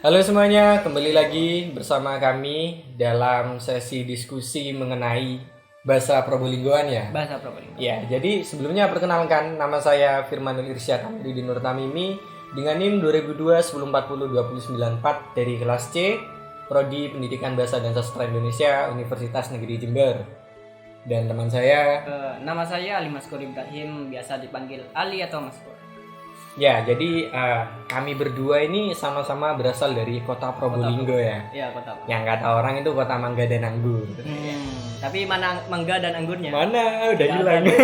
Halo semuanya, kembali lagi bersama kami dalam sesi diskusi mengenai bahasa Probolinggoan ya. Bahasa Probolinggo. Ya, jadi sebelumnya perkenalkan, nama saya Firmanul Irsyad Amiruddin Nur Tamimi dengan NIM 2002 1040 294 dari kelas C, Prodi Pendidikan Bahasa dan Sastra Indonesia, Universitas Negeri Jember. Dan teman saya, Nama saya Ali Maskur Ibrahim, biasa dipanggil Ali atau Maskur. ya jadi kami berdua ini sama-sama berasal dari kota Probolinggo ya. Iya, kota. Yang kata orang itu kota mangga dan anggur. Tapi mana mangga dan anggurnya? Mana udah Nggak hilang. ada.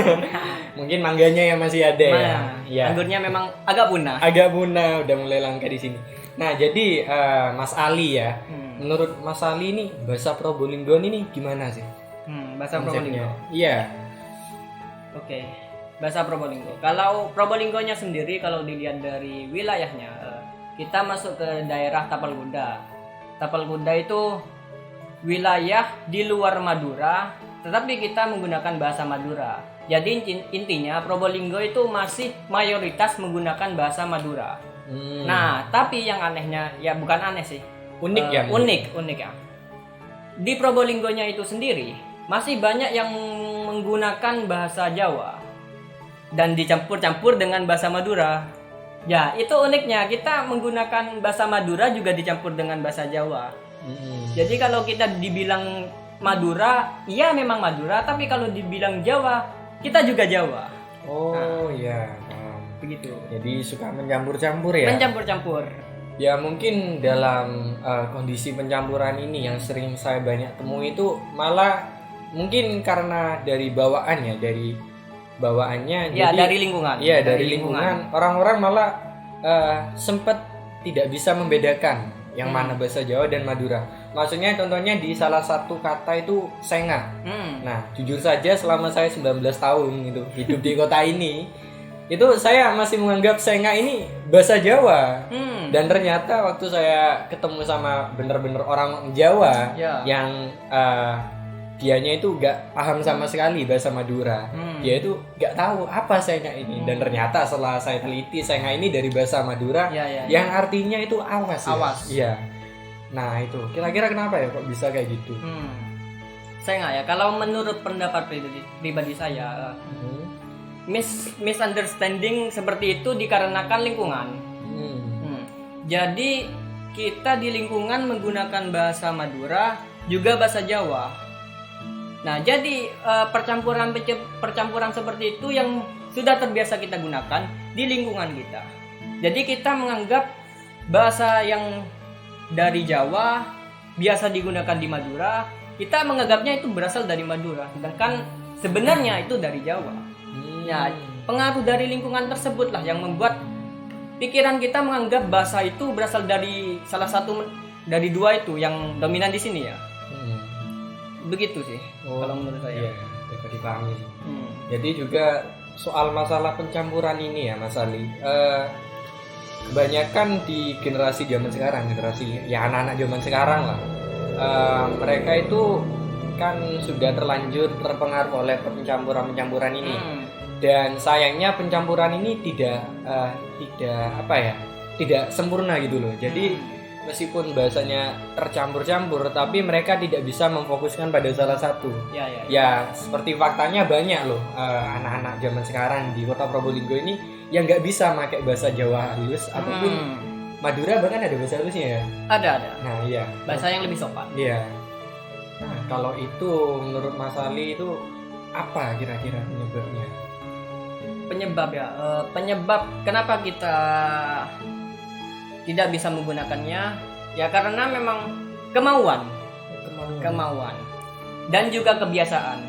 Mungkin mangganya yang masih ada ya. Mana? Ya. Anggurnya memang agak punah. Agak punah, udah mulai langka di sini. Nah, jadi Mas Ali ya. Menurut Mas Ali ini bahasa Probolinggoan ini gimana sih? Bahasa konsepnya? Probolinggo. Iya. Oke. Bahasa Probolinggo. Kalau Probolinggonya sendiri kalau dilihat dari wilayahnya, kita masuk ke daerah Tapal Kuda. Tapal Kuda itu wilayah di luar Madura, tetapi kita menggunakan bahasa Madura. Jadi intinya Probolinggo itu masih mayoritas menggunakan bahasa Madura. Nah, tapi yang anehnya, ya bukan aneh sih, Unik ya? unik ya. Di Probolinggonya itu sendiri masih banyak yang menggunakan bahasa Jawa dan dicampur-campur dengan bahasa Madura. Ya, itu uniknya, kita menggunakan bahasa Madura juga dicampur dengan bahasa Jawa. Jadi kalau kita dibilang Madura, iya memang Madura, tapi kalau dibilang Jawa, kita juga Jawa. Oh iya, paham. Begitu. Jadi suka mencampur-campur ya? Mencampur-campur. Ya mungkin dalam kondisi pencampuran ini yang sering saya banyak temui itu malah mungkin karena dari bawaannya, bawaannya. Ya, jadi, dari lingkungan. Iya, dari lingkungan. Orang-orang malah sempat tidak bisa membedakan yang mana bahasa Jawa dan Madura. Maksudnya contohnya di salah satu kata itu senga. Nah, jujur saja selama saya 19 tahun gitu hidup di kota ini, itu saya masih menganggap senga ini bahasa Jawa. Dan ternyata waktu saya ketemu sama bener-bener orang Jawa yang dianya itu gak paham sama sekali bahasa Madura. Dia itu gak tahu apa senga ini. Dan ternyata setelah saya teliti, senga ini dari bahasa Madura yang artinya itu awas ya. Awas. Iya. Nah itu kira-kira kenapa ya kok bisa kayak gitu? Saya nggak ya. Kalau menurut pendapat pribadi saya, misunderstanding seperti itu dikarenakan lingkungan. Jadi kita di lingkungan menggunakan bahasa Madura juga bahasa Jawa. Nah, jadi percampuran seperti itu yang sudah terbiasa kita gunakan di lingkungan kita. Jadi kita menganggap bahasa yang dari Jawa biasa digunakan di Madura, kita menganggapnya itu berasal dari Madura, sedangkan sebenarnya itu dari Jawa. Ya, pengaruh dari lingkungan tersebutlah yang membuat pikiran kita menganggap bahasa itu berasal dari salah satu dari dua itu yang dominan di sini ya. Begitu sih kalau menurut saya. Iya, dapat dipahami sih. Jadi juga soal masalah pencampuran ini ya Mas Ali, kebanyakan di generasi zaman sekarang, ya anak-anak zaman sekarang lah, mereka itu kan sudah terlanjur terpengaruh oleh pencampuran ini. Dan sayangnya pencampuran ini tidak sempurna gitu loh. Jadi meskipun bahasanya tercampur-campur, tapi mereka tidak bisa memfokuskan pada salah satu. Ya seperti faktanya banyak loh anak-anak zaman sekarang di kota Probolinggo ini yang nggak bisa pakai bahasa Jawa halus ataupun Madura, bahkan ada bahasa halusnya ya. Ada. Nah iya. Bahasa yang lebih sopan. Iya. Nah kalau itu menurut Mas Ali itu apa kira-kira penyebabnya? Penyebab kenapa kita tidak bisa menggunakannya ya karena memang kemauan dan juga kebiasaan.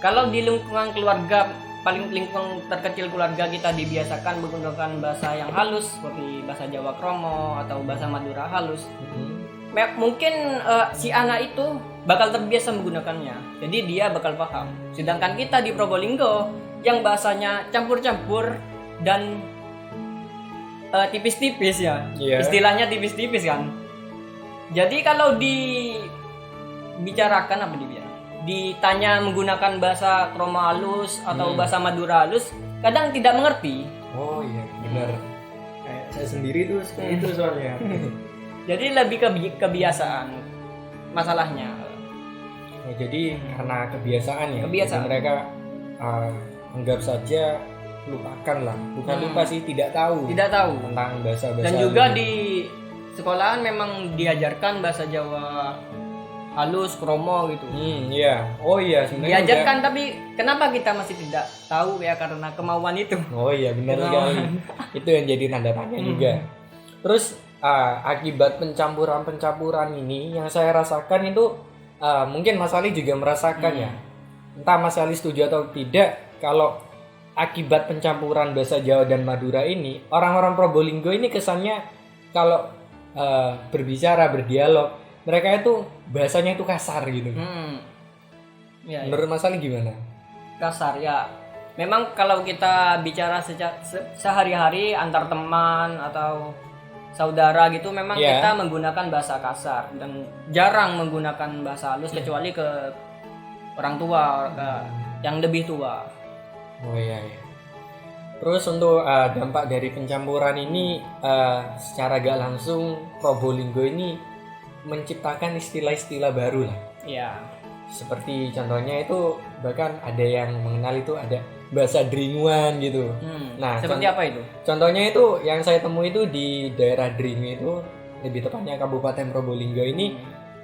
Kalau di lingkungan keluarga, paling lingkungan terkecil keluarga kita dibiasakan menggunakan bahasa yang halus seperti bahasa Jawa Kromo atau bahasa Madura halus, mungkin si anak itu bakal terbiasa menggunakannya, jadi dia bakal paham. Sedangkan kita di Probolinggo yang bahasanya campur-campur dan tipis-tipis ya, istilahnya tipis-tipis kan. Jadi kalau ditanya menggunakan bahasa Kromo halus atau bahasa Madura halus, kadang tidak mengerti. Oh iya benar. Kayak saya sendiri tuh seperti itu soalnya. Jadi lebih kebiasaan masalahnya. Ya, jadi karena kebiasaan ya. Kebiasaan. Jadi mereka anggap saja lupakan lah. Bukan lupa sih, tidak tahu. Tidak tahu tentang bahasa-bahasa. Dan juga halus. di sekolahan memang diajarkan bahasa Jawa halus, kromo gitu. Iya. Oh iya, sebenarnya Diajarkan tapi kenapa kita masih tidak tahu ya, karena kemauan itu. Oh iya, benar sekali. Itu yang jadi tanda tanya juga. Terus akibat pencampuran ini yang saya rasakan itu mungkin Mas Ali juga merasakan ya. Entah Mas Ali setuju atau tidak, kalau akibat pencampuran bahasa Jawa dan Madura ini, orang-orang Probolinggo ini kesannya kalau berbicara, berdialog, mereka itu bahasanya itu kasar gitu. Ya, menurut Mas Ali gimana? kasar ya. Memang kalau kita bicara sehari-hari antar teman atau saudara gitu, memang kita menggunakan bahasa kasar dan jarang menggunakan bahasa halus kecuali ke orang tua, ke yang lebih tua. Oh iya. Terus untuk dampak dari pencampuran ini secara gak langsung Probolinggo ini menciptakan istilah-istilah baru lah. Iya. Seperti contohnya itu bahkan ada yang mengenal itu ada bahasa Dringuan gitu. Nah, seperti apa itu? Contohnya itu yang saya temui itu di daerah Dringu itu, lebih tepatnya Kabupaten Probolinggo ini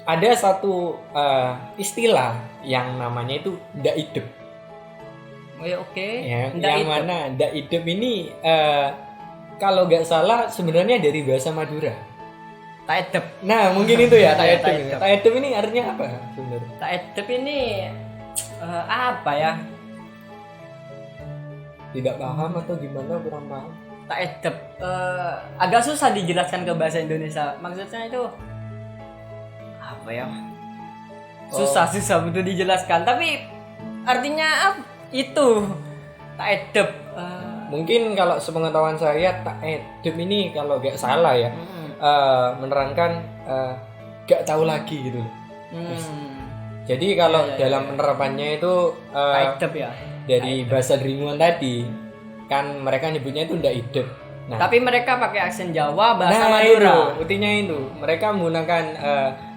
ada satu istilah yang namanya itu ndak idep. Oh ya, oke. Yang mana ndak idep ini kalau nggak salah sebenarnya dari bahasa Madura. Taedep. Nah, mungkin itu ya taedep. Taedep. Taedep ini artinya apa sebenarnya? Taedep ini apa ya? Tidak paham atau gimana, kurang paham. Taedep agak susah dijelaskan ke bahasa Indonesia. Maksudnya itu apa ya? Susah untuk dijelaskan. Tapi artinya itu taedep. Mungkin kalau sepengetahuan saya taedep ini kalau nggak salah ya. Menerangkan gak tahu lagi gitu. Jadi kalau dalam penerapannya itu taedep ya. Dari bahasa Dringuan tadi kan mereka nyebutnya itu ndak idep. Nah, tapi mereka pakai aksen Jawa, bahasa Madura. Intinya itu mereka menggunakan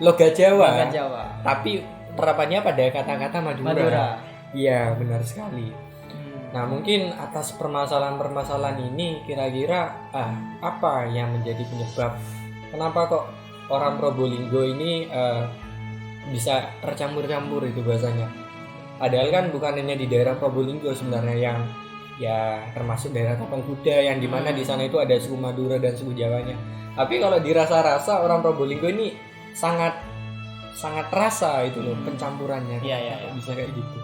logat Jawa. Logat Jawa. Tapi penerapannya pada kata-kata Madura. Iya, benar sekali. Nah, mungkin atas permasalahan-permasalahan ini kira-kira apa yang menjadi penyebab kenapa kok orang Probolinggo ini bisa tercampur-campur itu bahasanya. Padahal kan bukan hanya di daerah Probolinggo sebenarnya yang ya termasuk daerah Tapang Kuda yang dimana di sana itu ada suku Madura dan suku Jawanya. Tapi kalau dirasa-rasa orang Probolinggo ini sangat terasa itu loh pencampurannya. Iya. Bisa kayak gitu.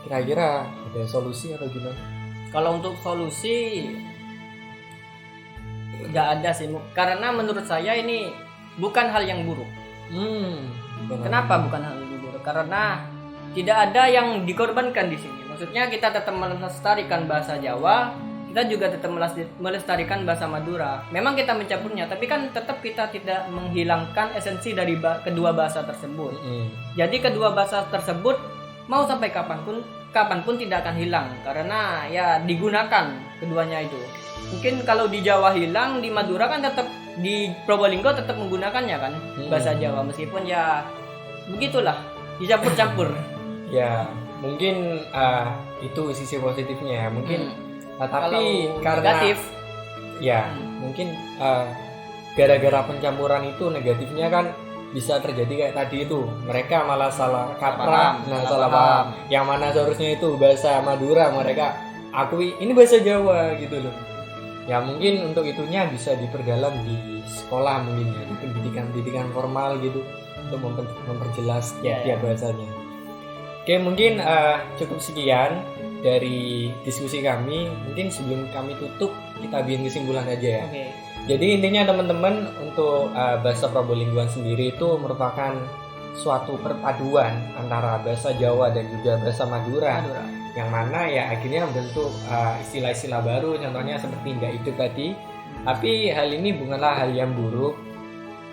Kira-kira ada solusi atau gimana? Kalau untuk solusi nggak ada sih, karena menurut saya ini bukan hal yang buruk. Kenapa bukan hal yang buruk? Karena tidak ada yang dikorbankan di sini. Maksudnya kita tetap melestarikan bahasa Jawa, kita juga tetap melestarikan bahasa Madura. Memang kita mencampurnya, tapi kan tetap kita tidak menghilangkan esensi dari kedua bahasa tersebut. Jadi kedua bahasa tersebut mau sampai kapanpun tidak akan hilang karena ya digunakan keduanya itu. Mungkin kalau di Jawa hilang, di Madura kan tetap, di Probolinggo tetap menggunakannya kan bahasa Jawa, meskipun ya begitulah dicampur-campur. Ya mungkin itu sisi positifnya ya mungkin. Tapi kalau karena negatif ya mungkin gara-gara pencampuran itu negatifnya kan bisa terjadi kayak tadi itu, mereka malah salah kaprah, salah paham. Yang mana seharusnya itu bahasa Madura mereka akui ini bahasa Jawa gitu loh. Ya mungkin untuk itunya bisa diperdalam di sekolah mungkin ya, di pendidikan formal gitu untuk memperjelas tiap bahasanya. Oke, mungkin cukup sekian dari diskusi kami. Mungkin sebelum kami tutup kita bikin kesimpulan aja ya. Jadi intinya teman-teman untuk bahasa Probolinggoan sendiri itu merupakan suatu perpaduan antara bahasa Jawa dan juga bahasa Madura. Yang mana ya akhirnya membentuk istilah-istilah baru, contohnya seperti ndak itu tadi. Tapi hal ini bukanlah hal yang buruk.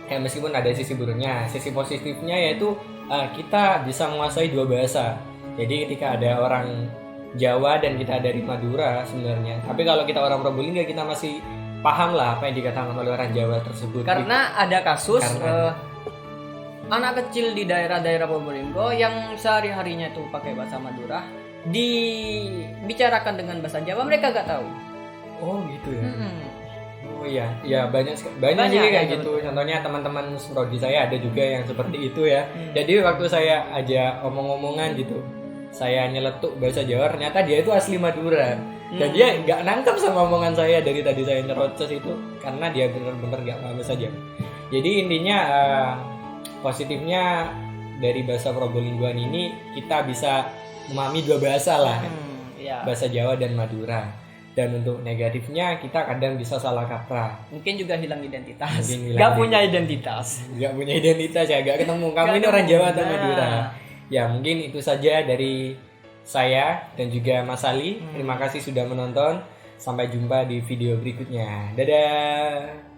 Ya meskipun ada sisi buruknya, sisi positifnya yaitu kita bisa menguasai dua bahasa. Jadi ketika ada orang Jawa dan kita dari Madura sebenarnya. Tapi kalau kita orang Probolinggo kita masih paham lah apa yang dikatakan oleh orang Jawa tersebut. Karena ada kasus Karena- anak kecil di daerah-daerah Probolinggo yang sehari-harinya itu pakai bahasa Madura, dibicarakan dengan bahasa Jawa mereka gak tahu. Oh gitu ya. Mm-mm. Oh iya, ya banyak Banyak, sih kayak ya, gitu. Contohnya teman-teman prodi saya ada juga yang seperti itu ya. Hmm. Jadi waktu saya aja omong-omongan gitu, saya nyeletuk bahasa Jawa, ternyata dia itu asli Madura. Dan dia nggak nangkep sama omongan saya dari tadi saya nyerocos itu, karena dia benar-benar nggak paham bahasa Jawa. Jadi intinya positifnya dari bahasa Probolinggoan ini kita bisa memahami dua bahasa lah, Ya. bahasa Jawa dan Madura. Dan untuk negatifnya kita kadang bisa salah kaprah. Mungkin juga hilang identitas. Mungkin hilang Gak identitas. punya identitas. Nggak punya identitas ya, nggak ketemu kamu Nggak ini orang ketemu. Jawa atau Nah. Madura. Ya mungkin itu saja dari saya dan juga Mas Ali. Terima kasih sudah menonton. Sampai jumpa di video berikutnya. Dadah.